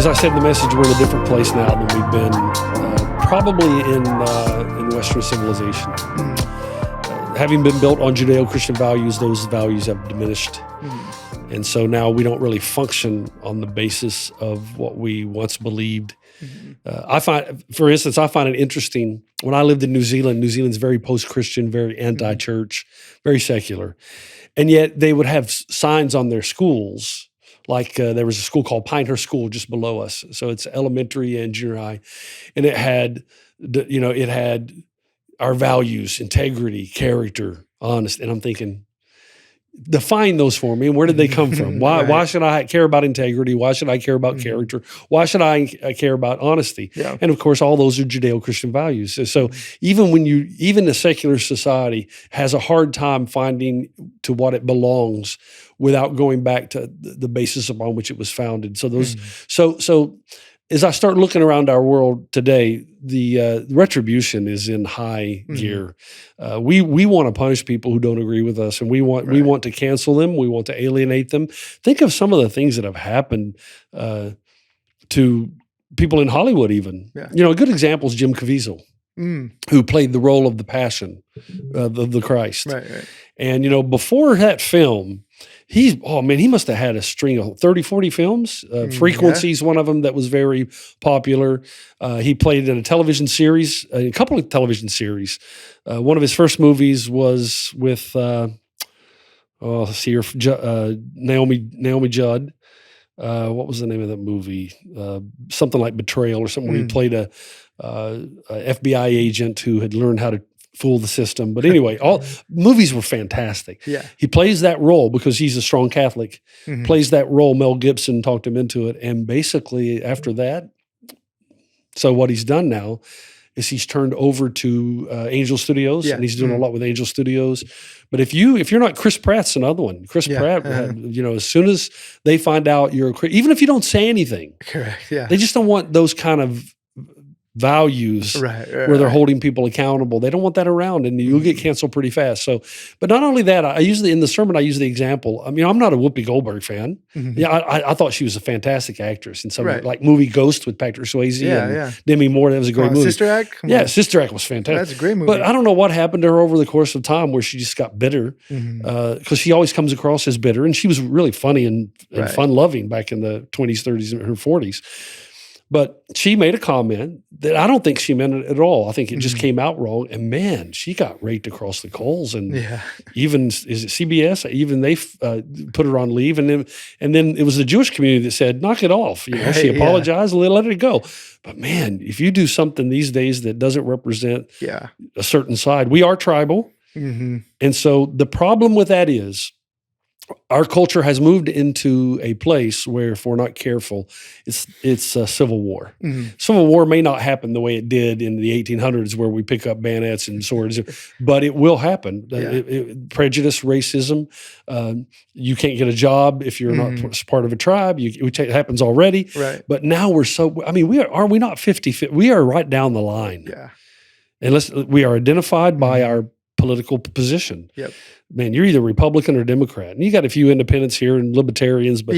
As I said in the message, we're in a different place now than we've been probably in Western civilization. Having been built on Judeo-Christian values, those values have diminished. And so now we don't really function on the basis of what we once believed. I find, for instance, I find it interesting. When I lived in New Zealand's very post-Christian, very anti-church, very secular. And yet they would have signs on their schools. Like there was a school called Pinehurst School just below us. So it's elementary and junior high. And it had, it had our values, integrity, character, honest. And I'm thinking, define those for me. And where did they come from? Why should I care about integrity? Why should I care about character? Why should I care about honesty? Yeah. And of course, all those are Judeo-Christian values. So even the secular society has a hard time finding to what it belongs without going back to the basis upon which it was founded. So those, so as I start looking around our world today, the retribution is in high gear. We want to punish people who don't agree with us, and we want to cancel them. We want to alienate them. Think of some of the things that have happened to people in Hollywood. Even a good example is Jim Caviezel, who played the role of the Passion of the Christ. Right. And before that film, he must have had a string of 30, 40 films. Frequency's one of them that was very popular. He played in a television series, a couple of television series. One of his first movies was with, Naomi Judd. What was the name of that movie? Something like Betrayal or something, where he played a FBI agent who had learned how to fool the system. But anyway, all movies were fantastic. Yeah. He plays that role because he's a strong Catholic, plays that role. Mel Gibson talked him into it. And basically after that, so what he's done now is he's turned over to Angel Studios, and he's doing a lot with Angel Studios. But if you're not, Chris Pratt's another one. Chris Pratt, as soon as they find out you're even if you don't say anything, correct, they just don't want those kind of values where they're holding people accountable. They don't want that around, and you'll get canceled pretty fast. So, but not only that, in the sermon, I use the example. I mean, I'm not a Whoopi Goldberg fan. Yeah, I thought she was a fantastic actress in some like movie Ghost with Patrick Swayze and Demi Moore. That was a great movie. Sister Act? Sister Act was fantastic. That's a great movie. But I don't know what happened to her over the course of time where she just got bitter, because she always comes across as bitter, and she was really funny and fun-loving back in the 20s, 30s, and her 40s. But she made a comment that I don't think she meant it at all. I think it just came out wrong. And man, she got raked across the coals. And even, is it CBS? Even they put her on leave. And then it was the Jewish community that said, knock it off. She apologized and let it go. But man, if you do something these days that doesn't represent a certain side, we are tribal. And so the problem with that is, our culture has moved into a place where, if we're not careful, it's a civil war. Civil war may not happen the way it did in the 1800s, where we pick up bayonets and swords, but it will happen. Prejudice, racism. You can't get a job if you're not part of a tribe. It happens already. Right. But now we're are we not 50-50? We are right down the line. Yeah. Unless we are identified by our political position. Yep. Man, you're either Republican or Democrat. And you got a few independents here and libertarians, but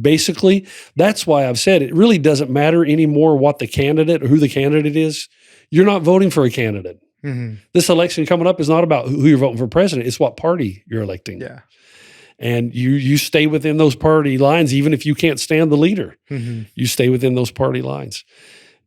basically that's why I've said it really doesn't matter anymore what the candidate or who the candidate is. You're not voting for a candidate. This election coming up is not about who you're voting for president. It's what party you're electing. Yeah. And you stay within those party lines, even if you can't stand the leader. You stay within those party lines.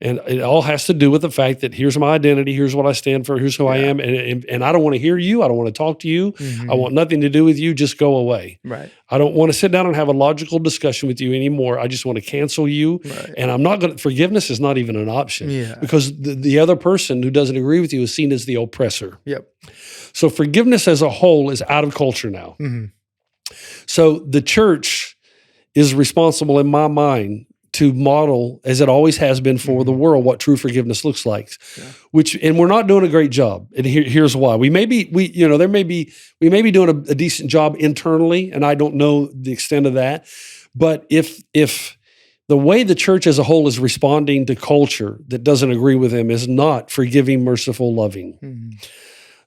And it all has to do with the fact that here's my identity, here's what I stand for, here's who I am, and I don't want to hear you, I don't want to talk to you, I want nothing to do with you, just go away. Right. I don't want to sit down and have a logical discussion with you anymore. I just want to cancel you, and I'm not going to, forgiveness is not even an option, because the other person who doesn't agree with you is seen as the oppressor. Yep. So forgiveness as a whole is out of culture now. So the church is responsible, in my mind, to model, as it always has been for the world, what true forgiveness looks like. And we're not doing a great job. And here's why. We may be doing a decent job internally, and I don't know the extent of that. But if the way the church as a whole is responding to culture that doesn't agree with them is not forgiving, merciful, loving.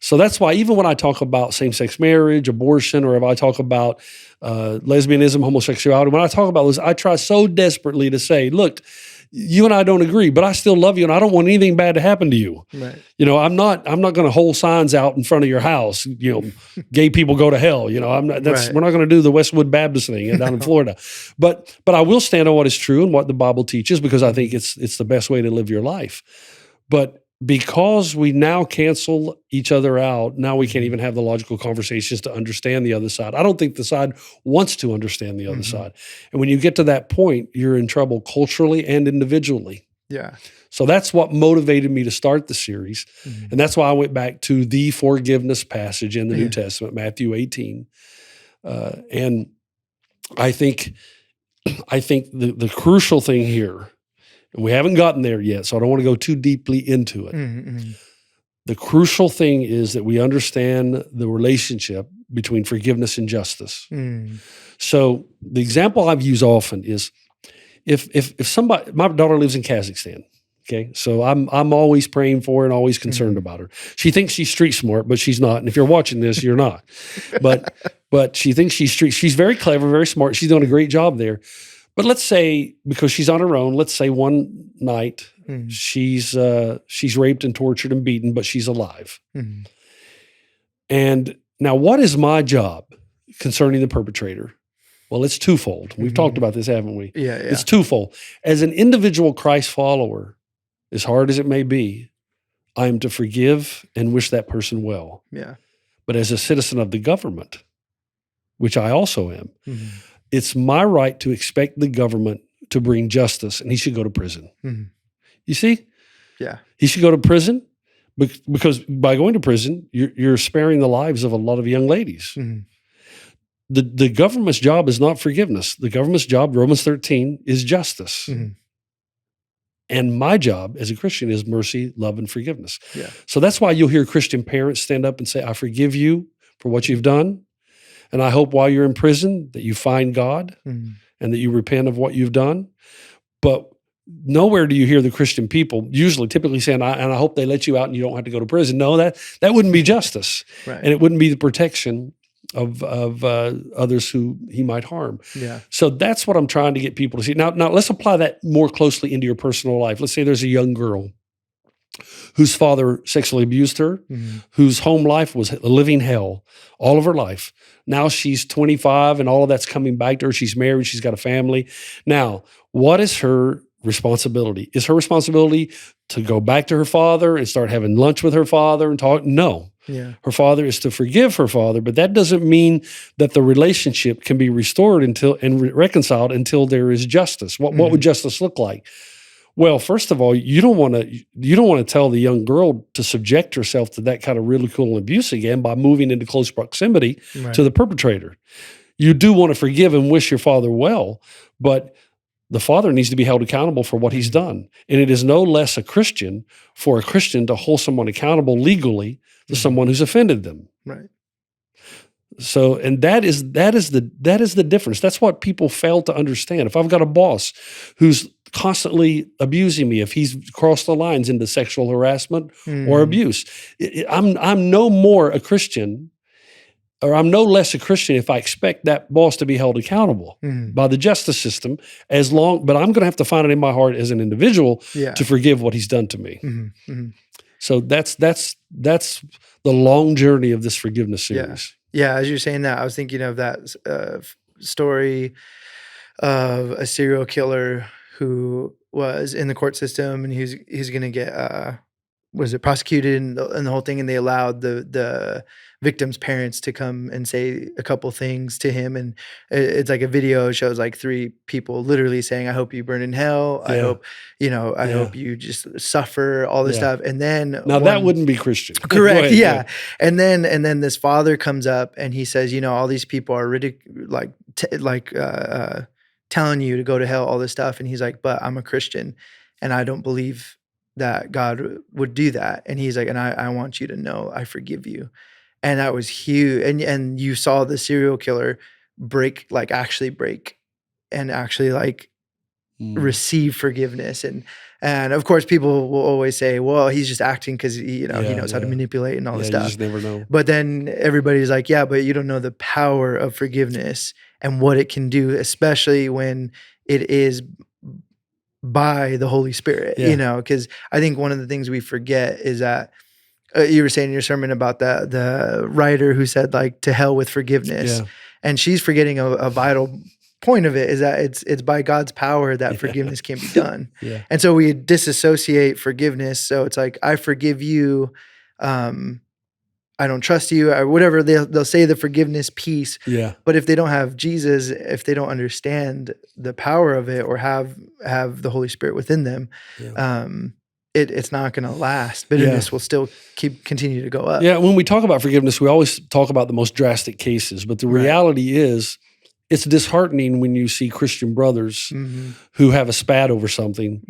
So that's why even when I talk about same-sex marriage, abortion, or if I talk about lesbianism, homosexuality, when I talk about those, I try so desperately to say, look, you and I don't agree, but I still love you, and I don't want anything bad to happen to you. Right. I'm not going to hold signs out in front of your house. Gay people go to hell. I'm not. Right. We're not going to do the Westwood Baptist thing down in Florida. But I will stand on what is true and what the Bible teaches, because I think it's the best way to live your life. But because we now cancel each other out, now we can't even have the logical conversations to understand the other side. I don't think the side wants to understand the other side. And when you get to that point, you're in trouble culturally and individually. Yeah. So that's what motivated me to start the series. And that's why I went back to the forgiveness passage in the New Testament, Matthew 18. And I think the crucial thing here, and we haven't gotten there yet, so I don't want to go too deeply into it. The crucial thing is that we understand the relationship between forgiveness and justice. So the example I've used often is if somebody, my daughter lives in Kazakhstan. Okay, so I'm always praying for her and always concerned about her. She thinks she's street smart, but she's not. And if you're watching this, you're not. But she thinks she's very clever, very smart. She's doing a great job there. But let's say, because she's on her own, let's say one night she's raped and tortured and beaten, but she's alive. And now, what is my job concerning the perpetrator? Well, it's twofold. We've talked about this, haven't we? Yeah. It's twofold. As an individual Christ follower, as hard as it may be, I am to forgive and wish that person well. Yeah. But as a citizen of the government, which I also am, it's my right to expect the government to bring justice, and he should go to prison. You see? Yeah. He should go to prison because by going to prison, you're sparing the lives of a lot of young ladies. The government's job is not forgiveness. The government's job, Romans 13, is justice. And my job as a Christian is mercy, love, and forgiveness. Yeah. So that's why you'll hear Christian parents stand up and say, I forgive you for what you've done. And I hope while you're in prison that you find God and that you repent of what you've done. But nowhere do you hear the Christian people typically saying, and I hope they let you out and you don't have to go to prison. No, that wouldn't be justice. Right. And it wouldn't be the protection of others who he might harm. Yeah. So that's what I'm trying to get people to see. Now let's apply that more closely into your personal life. Let's say there's a young girl whose father sexually abused her, whose home life was a living hell all of her life. Now she's 25 and all of that's coming back to her. She's married. She's got a family. Now, what is her responsibility? Is her responsibility to go back to her father and start having lunch with her father and talk? No. Yeah. Her father is to forgive her father, but that doesn't mean that the relationship can be restored and reconciled until there is justice. What would justice look like? Well, first of all, you don't want to tell the young girl to subject herself to that kind of ridicule and abuse again by moving into close proximity to the perpetrator. You do want to forgive and wish your father well, but the father needs to be held accountable for what he's done. And it is no less a Christian for a Christian to hold someone accountable legally to someone who's offended them. Right. So, and that is the difference. That's what people fail to understand. If I've got a boss who's constantly abusing me, if he's crossed the lines into sexual harassment or abuse, I'm no more a Christian, or I'm no less a Christian if I expect that boss to be held accountable by the justice system, but I'm going to have to find it in my heart as an individual to forgive what he's done to me. So that's the long journey of this forgiveness series. Yeah, as you're saying that, I was thinking of that story of a serial killer who was in the court system, and he's going to get prosecuted and the whole thing, and they allowed the victim's parents to come and say a couple things to him, and it's like a video shows like three people literally saying, "I hope you burn in hell. I hope I hope you just suffer all this stuff." And then that wouldn't be Christian, correct? Yeah, and then this father comes up and he says, all these people are telling you to go to hell, all this stuff, and he's like, "But I'm a Christian, and I don't believe that God would do that." And he's like, "And I want you to know I forgive you." And that was huge. And you saw the serial killer actually break and actually receive forgiveness. And of course, people will always say, "Well, he's just acting because he knows how to manipulate and all this You stuff." just never know. But then everybody's like, "Yeah, but you don't know the power of forgiveness and what it can do, especially when it is by the Holy Spirit." Yeah. Because I think one of the things we forget is that you were saying in your sermon about the writer who said, like, "To hell with forgiveness," Yeah. and she's forgetting a vital point of it, is that it's by God's power that forgiveness can be done. Yeah. And so we disassociate forgiveness. So it's like, I forgive you, I don't trust you, or whatever they'll say, the forgiveness piece. Yeah. But if they don't have Jesus, if they don't understand the power of it, or have the Holy Spirit within them, Yeah. it's not going to last. Bitterness will still continue to go up. Yeah. When we talk about forgiveness, we always talk about the most drastic cases, but the reality is, it's disheartening when you see Christian brothers who have a spat over something,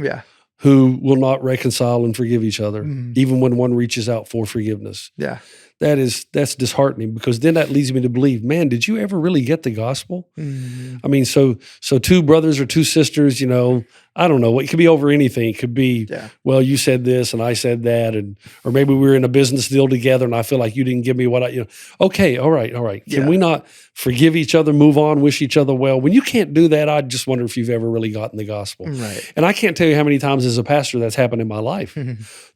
who will not reconcile and forgive each other, even when one reaches out for forgiveness. Yeah. That's disheartening, because then that leads me to believe, man, did you ever really get the gospel? I mean, so two brothers or two sisters, I don't know. It could be over anything. It could be, well, you said this and I said that, or maybe we were in a business deal together and I feel like you didn't give me what okay, all right. Can we not forgive each other, move on, wish each other well? When you can't do that, I just wonder if you've ever really gotten the gospel. Right. And I can't tell you how many times as a pastor that's happened in my life,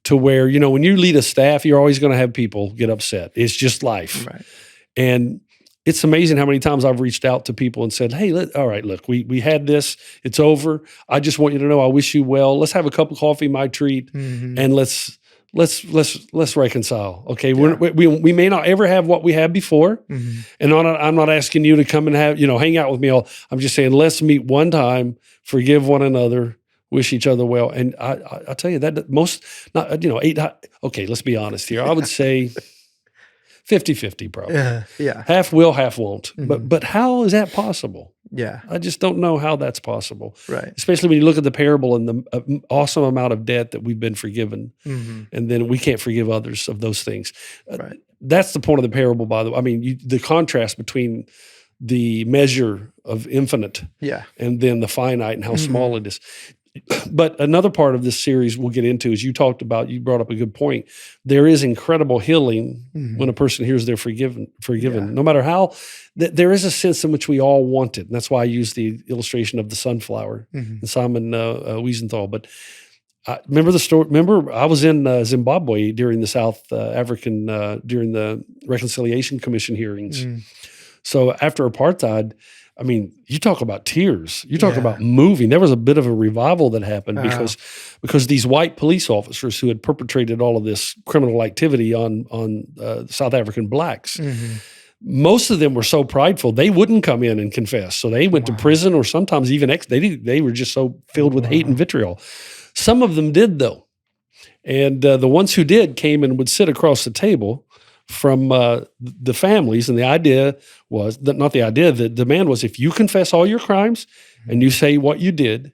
to where, when you lead a staff, you're always going to have people get upset. It's just life. Right. And it's amazing how many times I've reached out to people and said, hey, all right, look, we had this, it's over. I just want you to know I wish you well. Let's have a cup of coffee, my treat, and let's reconcile. Okay, we may not ever have what we had before, and I'm not asking you to come and have hang out with me all. I'm just saying, let's meet one time, forgive one another, wish each other well. And I tell you that most, not okay, let's be honest here. I would say 50-50 probably. Yeah. Half will, half won't. But how is that possible? Yeah. I just don't know how that's possible. Right. Especially when you look at the parable and the awesome amount of debt that we've been forgiven. And then we can't forgive others of those things. Right. That's the point of the parable, by the way. I mean, the contrast between the measure of infinite and then the finite and how small it is. But another part of this series we'll get into is you brought up a good point. There is incredible healing when a person hears they're forgiven, no matter how. There is a sense in which we all want it. And that's why I use the illustration of the sunflower and Simon Wiesenthal. But remember the story? Remember, I was in Zimbabwe during the South African, during the Reconciliation Commission hearings. So after apartheid, I mean, you talk about tears. You talk about moving. There was a bit of a revival that happened because these white police officers who had perpetrated all of this criminal activity on South African blacks, most of them were so prideful they wouldn't come in and confess. So they went to prison, or sometimes even they were just so filled with hate and vitriol. Some of them did, though, and the ones who did came and would sit across the table from the families, and the idea was that the demand was, if you confess all your crimes and you say what you did,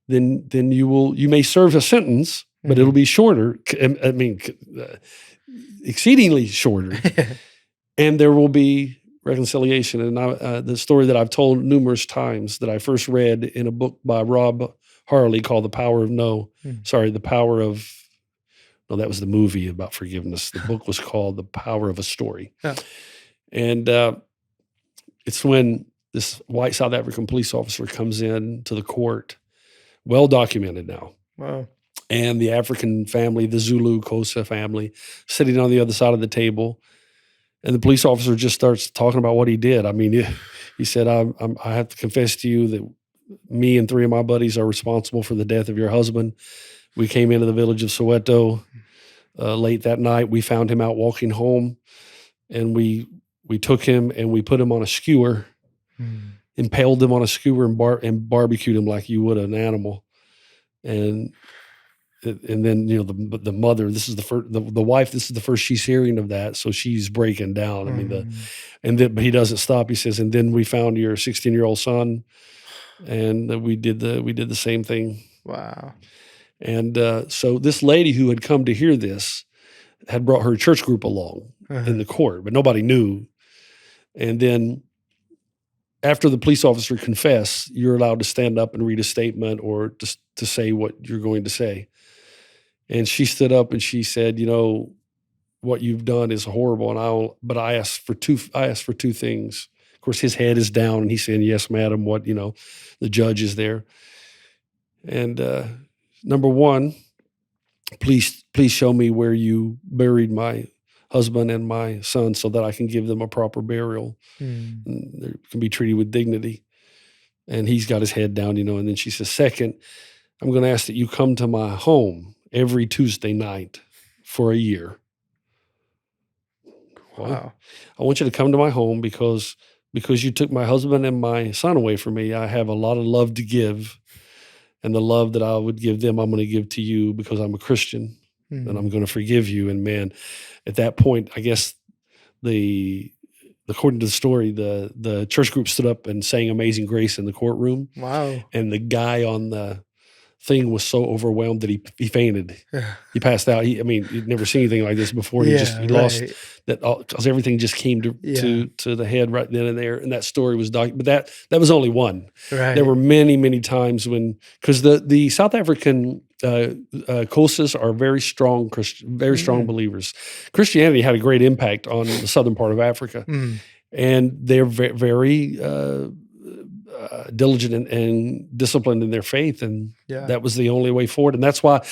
then you may serve a sentence, but it'll be shorter. I mean, exceedingly shorter, and there will be reconciliation. And the story that I've told numerous times that I first read in a book by Rob Harley called "The Power of No." Sorry, the power of. No, that was the movie about forgiveness. The book was called The Power of a Story. And it's when this white South African police officer comes in to the court, well documented now. Wow. And the African family, the Zulu Xhosa family, sitting on the other side of the table. And the police officer just starts talking about what he did. I mean, he said, I have to confess to you that me and 3 of my buddies are responsible for the death of your husband. We came into the village of Soweto late that night. We found him out walking home, and we took him and we put him on a skewer, impaled him on a skewer and barbecued him like you would an animal. And then the mother, this is the wife, this is the first she's hearing of that, so she's breaking down. I mean but he doesn't stop. He says, and then we found your 16-year-old son, and we did the same thing. Wow. And so this lady who had come to hear this had brought her church group along in the court, but nobody knew. And then after the police officer confess, you're allowed to stand up and read a statement or just to say what you're going to say. And she stood up and she said, what you've done is horrible. But I asked for two things. Of course, his head is down and he's saying, yes, madam, the judge is there. And number one, please show me where you buried my husband and my son so that I can give them a proper burial. And they can be treated with dignity. And he's got his head down, and then she says, second, I'm going to ask that you come to my home every Tuesday night for a year. Wow. I want you to come to my home because you took my husband and my son away from me. I have a lot of love to give. And the love that I would give them, I'm going to give to you because I'm a Christian and I'm going to forgive you. And man, at that point, I guess according to the story, the church group stood up and sang Amazing Grace in the courtroom. Wow. And the guy on the thing was so overwhelmed that he fainted. He passed out. He'd never seen anything like this before. He lost that because everything just came to the head right then and there. And that story was but that was only one. Right. There were many, many times because the South African Xhosas are very strong strong believers. Christianity had a great impact on the southern part of Africa, and they're very diligent and disciplined in their faith, and that was the only way forward. And that's why,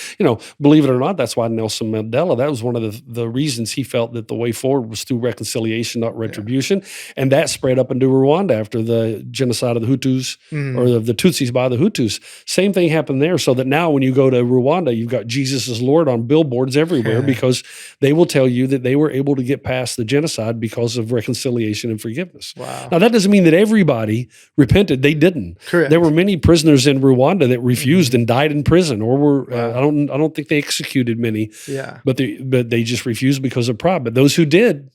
believe it or not, that's why Nelson Mandela, that was one of the reasons he felt that the way forward was through reconciliation, not retribution. And that spread up into Rwanda after the genocide of the Hutus or the Tutsis by the Hutus. Same thing happened there, so that now when you go to Rwanda, you've got Jesus is Lord on billboards everywhere because they will tell you that they were able to get past the genocide because of reconciliation and forgiveness. Wow. Now, that doesn't mean that everybody repented. They didn't. Correct. There were many prisoners in Rwanda that refused and died in prison, or were I don't think they executed many. Yeah. But they just refused because of pride. But those who did,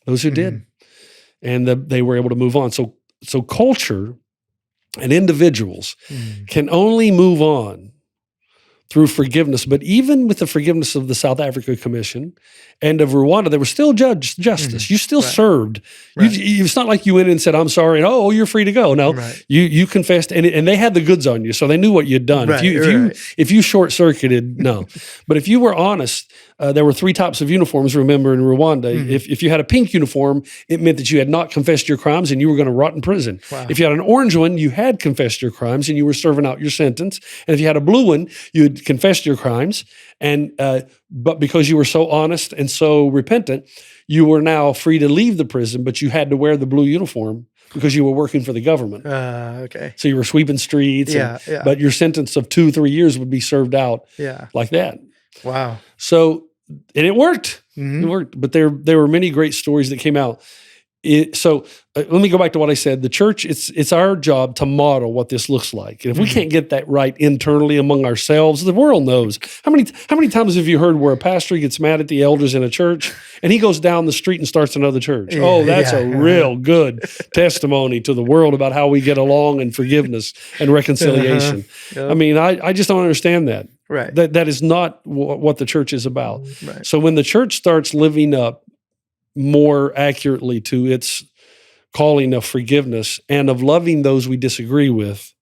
and they were able to move on. So culture and individuals can only move on through forgiveness. But even with the forgiveness of the South Africa Commission and of Rwanda, there was still justice. You still served. It's not like you went in and said, I'm sorry, and you're free to go. No, you confessed, and they had the goods on you, so they knew what you'd done. If you short-circuited, no. But if you were honest, there were three types of uniforms, remember, in Rwanda. If you had a pink uniform, it meant that you had not confessed your crimes and you were going to rot in prison. Wow. If you had an orange one, you had confessed your crimes and you were serving out your sentence. And if you had a blue one, you had confessed your crimes. And but because you were so honest and so repentant, you were now free to leave the prison, but you had to wear the blue uniform because you were working for the government. Okay. So you were sweeping streets. But your sentence of 2-3 years would be served out like that. Wow. So, and it worked. It worked. But there were many great stories that came out. Let me go back to what I said. The church, it's our job to model what this looks like. And if we can't get that right internally among ourselves, the world knows. How many times have you heard where a pastor gets mad at the elders in a church and he goes down the street and starts another church? That's a real good testimony to the world about how we get along and forgiveness and reconciliation. I mean, I just don't understand that. Right. That is not what the church is about. Right. So when the church starts living up more accurately to its calling of forgiveness and of loving those we disagree with,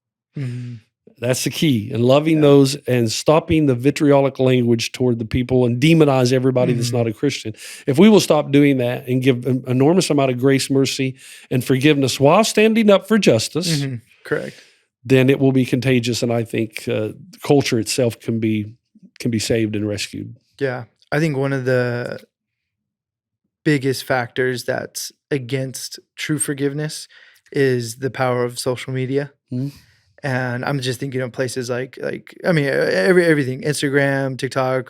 that's the key. And loving those and stopping the vitriolic language toward the people and demonize everybody that's not a Christian. If we will stop doing that and give an enormous amount of grace, mercy, and forgiveness while standing up for justice, correct, then it will be contagious. And I think culture itself can be saved and rescued. Yeah. I think one of the biggest factors that's against true forgiveness is the power of social media. And I'm just thinking of places like I mean, everything, Instagram, TikTok,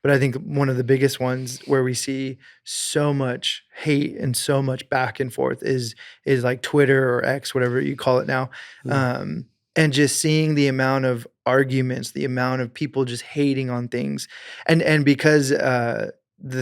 but I think one of the biggest ones where we see so much hate and so much back and forth is like Twitter or X, whatever you call it now. And just seeing the amount of arguments, the amount of people just hating on things. And because the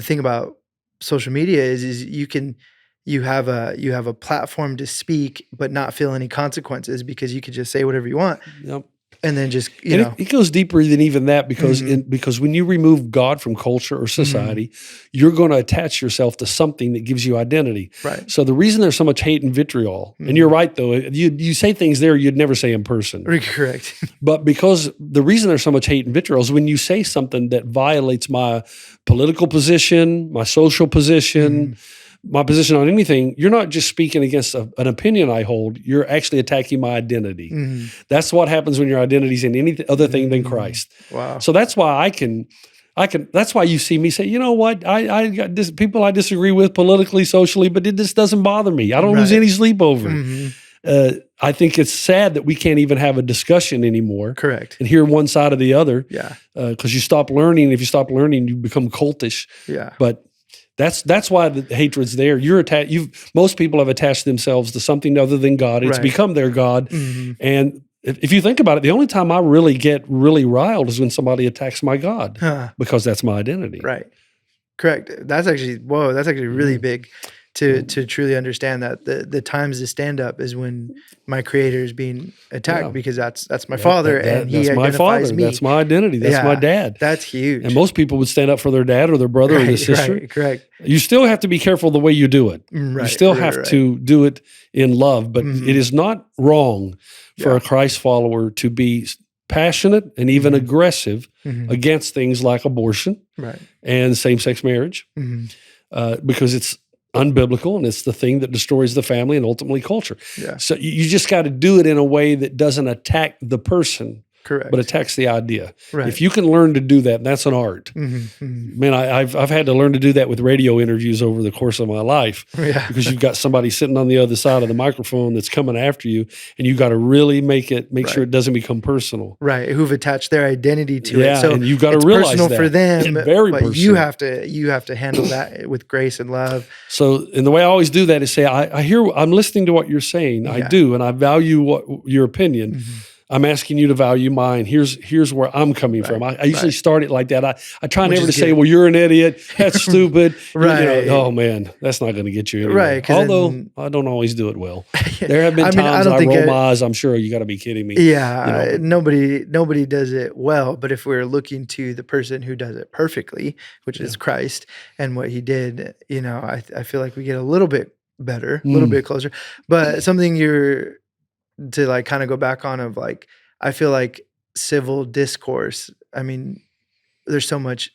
thing about social media is you have a platform to speak but not feel any consequences because you could just say whatever you want. Yep. And then just, you And know. it goes deeper than even that because Mhm. because when you remove God from culture or society, you're going to attach yourself to something that gives you identity. Right. So the reason there's so much hate and vitriol, and you're right though, you say things there you'd never say in person. Correct. But because the reason there's so much hate and vitriol is when you say something that violates my political position, my social position, my position on anything, you're not just speaking against an opinion I hold, you're actually attacking my identity. That's what happens when your identity's in any other thing than Christ. Wow. So that's why I can, that's why you see me say, you know what, I got people I disagree with politically, socially, but this doesn't bother me. I don't lose any sleep over it. I think it's sad that we can't even have a discussion anymore. Correct. And hear one side or the other. Yeah. Because you stop learning. If you stop learning, you become cultish. Yeah. But that's why the hatred's there. Most people have attached themselves to something other than God. It's become their God. And if you think about it, the only time I really get really riled is when somebody attacks my God because that's my identity. Right. Correct. That's actually really big to truly understand that the times to stand up is when my creator is being attacked because that's my father and he that's my identifies father. me. That's my identity. That's my dad. That's huge. And most people would stand up for their dad or their brother or their sister. Right, correct. You still have to be careful the way you do it. Right, you still have to do it in love, but it is not wrong for a Christ follower to be passionate and even aggressive against things like abortion and same-sex marriage because it's unbiblical and it's the thing that destroys the family and ultimately culture. Yeah. So you just got to do it in a way that doesn't attack the person. Correct. But attacks the idea. Right. If you can learn to do that, that's an art. Man, I've had to learn to do that with radio interviews over the course of my life because you've got somebody sitting on the other side of the microphone that's coming after you, and you got to really make sure it doesn't become personal. Right, who've attached their identity to it. So and you've got to realize personal that. For them, very but personal. you have to handle that with grace and love. So, and the way I always do that is say, I'm listening to what you're saying. I do, and I value your opinion. I'm asking you to value mine. Here's where I'm coming from. I usually start it like that. I try never to say, well, you're an idiot. That's stupid. Oh man, that's not going to get you anywhere. Right. Although I don't always do it well. There have been times I roll my eyes. I'm sure you got to be kidding me. Yeah. Nobody does it well. But if we're looking to the person who does it perfectly, which is Christ and what he did, I feel like we get a little bit better, a little bit closer. But something to like kind of go back on of like, I feel like civil discourse, I mean, there's so much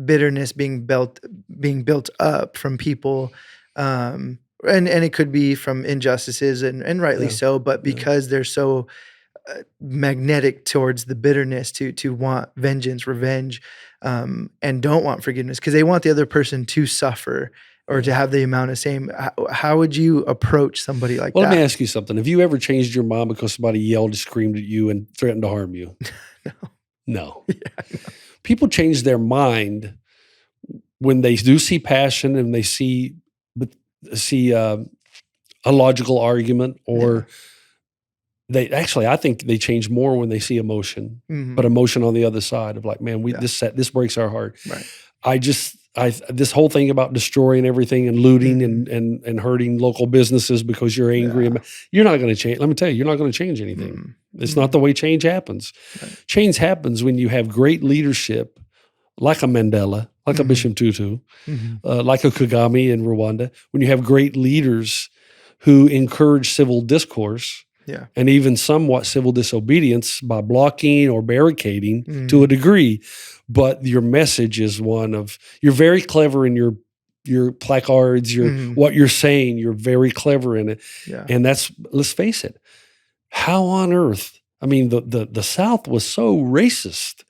bitterness being built up from people. And it could be from injustices and rightly so, but because they're so magnetic towards the bitterness to want vengeance, revenge, and don't want forgiveness because they want the other person to suffer or to have the amount of same. How would you approach somebody like that? Well, let me ask you something. Have you ever changed your mind because somebody yelled, screamed at you, and threatened to harm you? No. No. People change their mind when they do see passion and they see a logical argument, or I think they change more when they see emotion, but emotion on the other side of like, man, this breaks our heart. Right. This whole thing about destroying everything and looting and hurting local businesses because you're angry, you're not going to change. Let me tell you, you're not going to change anything. It's not the way change happens. Right. Change happens when you have great leadership, like a Mandela, like a Bishop Tutu, like a Kagame in Rwanda. When you have great leaders who encourage civil discourse, and even somewhat civil disobedience by blocking or barricading to a degree, but your message is one of, you're very clever in your placards, what you're saying, you're very clever in it. Yeah. And let's face it, how on earth, I mean, the South was so racist,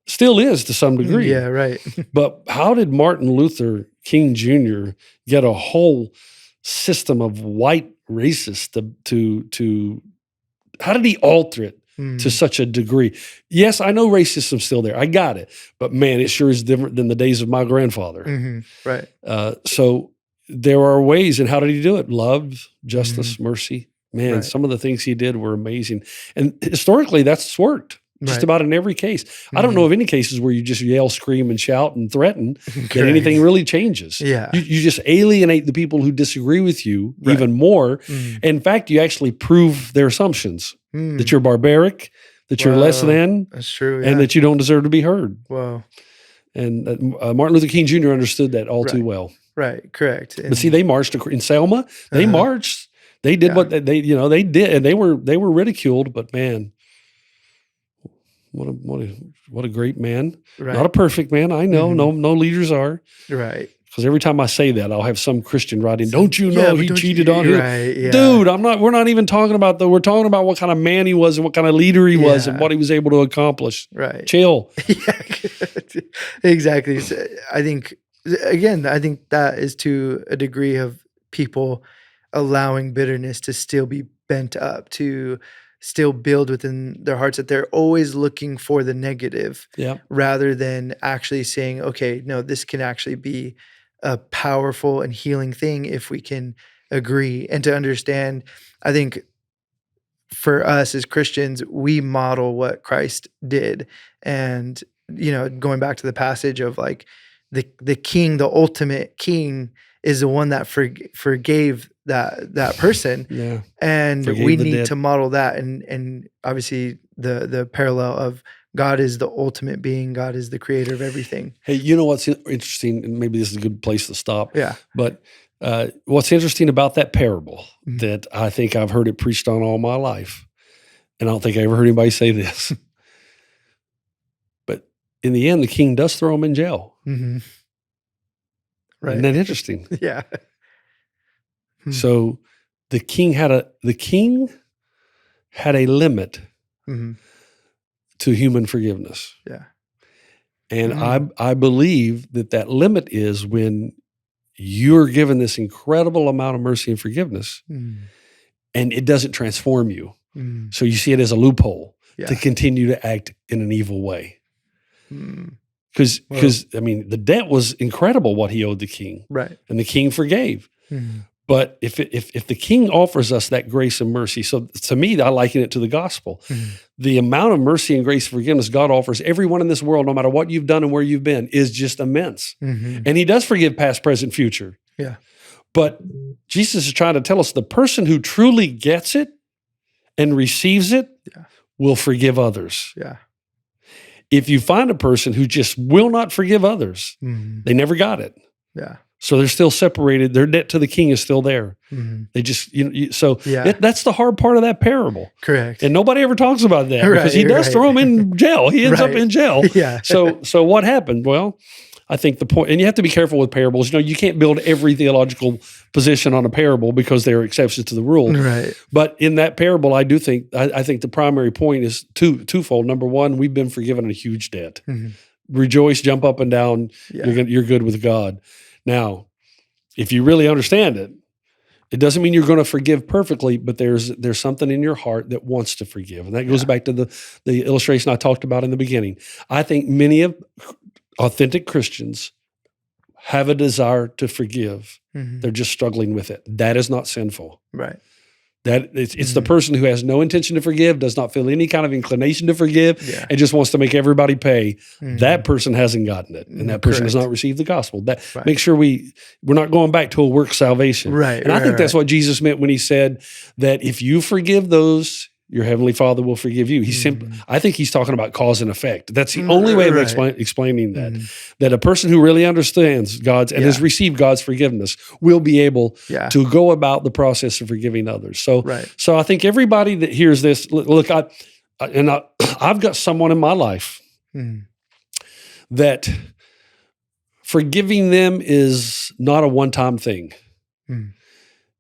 still is to some degree. Yeah, right. But how did Martin Luther King Jr. get a whole system of white racists to how did he alter it to such a degree? Yes, I know racism's still there. I got it. But man, it sure is different than the days of my grandfather. Right. So there are ways. And how did he do it? Love, justice, mercy. Man, some of the things he did were amazing. And historically, that's worked. just Right. about in every case. I don't know of any cases where you just yell, scream, and shout and threaten that anything really changes. Yeah. You just alienate the people who disagree with you Right. even more. Mm. In fact, you actually prove their assumptions that Mm. you're barbaric, that you're less Wow. than, That's true. Yeah. and that you don't deserve to be heard. Wow. And Martin Luther King Jr. understood that all too Right. well. Right. Correct. But see, they marched in Selma. They Uh-huh. marched. They did Yeah. what they did, and they were ridiculed. But man, what a great man! Right. Not a perfect man, I know. No leaders are. Right. Because every time I say that, I'll have some Christian write in, "Don't you know but he don't cheated you- on him?" Right. Yeah. Dude, we're not even talking about we're talking about what kind of man he was and what kind of leader he was and Yeah. what he was able to accomplish. Right. Chill. Yeah. Exactly. So I think that is to a degree of people allowing bitterness to still be bent up, to still build within their hearts, that they're always looking for the negative Yeah. rather than actually saying, okay, no, this can actually be a powerful and healing thing if we can agree and to understand. I think for us as Christians, we model what Christ did. And, going back to the passage of like the king, the ultimate king is the one that forgave that person. Yeah. And Forgave we the need dead. to model that. And obviously the parallel of God is the ultimate being, God is the creator of everything. Hey, you know what's interesting, and maybe this is a good place to stop. Yeah. But what's interesting about that parable Mhm. that I think I've heard it preached on all my life, and I don't think I ever heard anybody say this, but in the end, the king does throw him in jail. Mm-hmm. Right. Isn't that interesting? Yeah. Hmm. So the king had a limit Mm-hmm. to human forgiveness. Yeah. And Mm. I believe that limit is when you're given this incredible amount of mercy and forgiveness, Mm. and it doesn't transform you. Mm. So you see it as a loophole Yeah. to continue to act in an evil way. Mm. Because Well- I mean, the debt was incredible what he owed the king, Right. and the king forgave. Mm. But if the king offers us that grace and mercy, so to me, I liken it to the gospel. Mm. The amount of mercy and grace and forgiveness God offers everyone in this world, no matter what you've done and where you've been, is just immense. Mm-hmm. And he does forgive past, present, future. Yeah. But Jesus is trying to tell us the person who truly gets it and receives it Yeah. will forgive others. Yeah. If you find a person who just will not forgive others, Mm. they never got it. Yeah. So they're still separated. Their debt to the king is still there. Mm. They just, Yeah. that's the hard part of that parable. Correct. And nobody ever talks about that because he Right, does right. throw him in jail. He ends up Right. in jail. Yeah. So what happened? Well, I think the point, and you have to be careful with parables. You can't build every theological position on a parable because there are exceptions to the rule. Right. But in that parable, I think the primary point is twofold. Number one, we've been forgiven a huge debt. Mhm. Rejoice, jump up and down. Yeah. You're good with God. Now, if you really understand it, it doesn't mean you're going to forgive perfectly, but there's something in your heart that wants to forgive. And that goes Yeah. back to the illustration I talked about in the beginning. I think many of authentic Christians have a desire to forgive. Mhm. They're just struggling with it. That is not sinful. Right. That it's the person who has no intention to forgive, does not feel any kind of inclination to forgive, Yeah. and just wants to make everybody pay. Mhm. That person hasn't gotten it, and that person has Correct. not received the gospel. That Right. make sure we're not going back to a work salvation. Right. And I think that's right. what Jesus meant when he said that if you forgive those, your heavenly Father will forgive you. I think he's talking about cause and effect. That's the only way of Right. explaining that. That a person who really understands God's and has Yeah. received God's forgiveness will be able Yeah. to go about the process of forgiving others. So, Right. so I think everybody that hears this, look, I've got someone in my life Mhm. that forgiving them is not a one-time thing. Mm.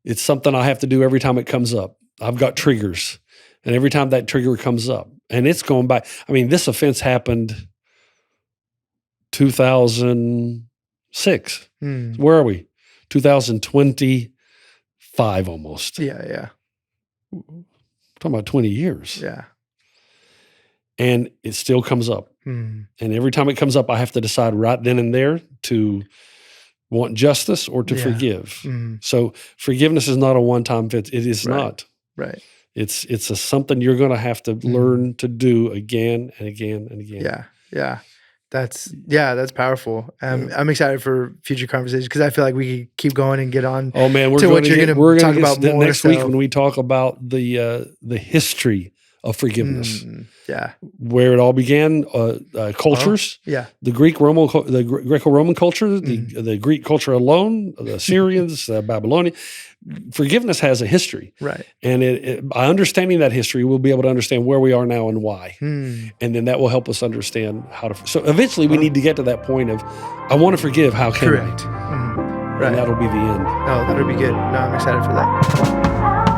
It's something I have to do every time it comes up. I've got triggers, and every time that trigger comes up, and it's going back. I mean, this offense happened 2006. Mm. Where are we? 2025 almost. Yeah. Yeah. Talking about 20 years. Yeah. And it still comes up. Mm. And every time it comes up, I have to decide right then and there to want justice or to Yeah. forgive. Mm. So forgiveness is not a one-time fit. It is Right. not. Right. It's something you're going to have to learn to do again and again and again. Yeah. That's powerful. I'm excited for future conversations because I feel like we could keep going and get on. Oh man, to what you're going to talk get about more next week when we talk about the history of forgiveness. Yeah. Where it all began, cultures. Yeah. The Greco-Roman culture, the Greek culture alone, the Assyrians, Babylonian. Forgiveness has a history. Right. And by understanding that history, we'll be able to understand where we are now and why. And then that will help us understand how to. So eventually we need to get to that point of, I want to forgive, how can I? Right. And that'll be the end. Oh, that'll be good. No, I'm excited for that.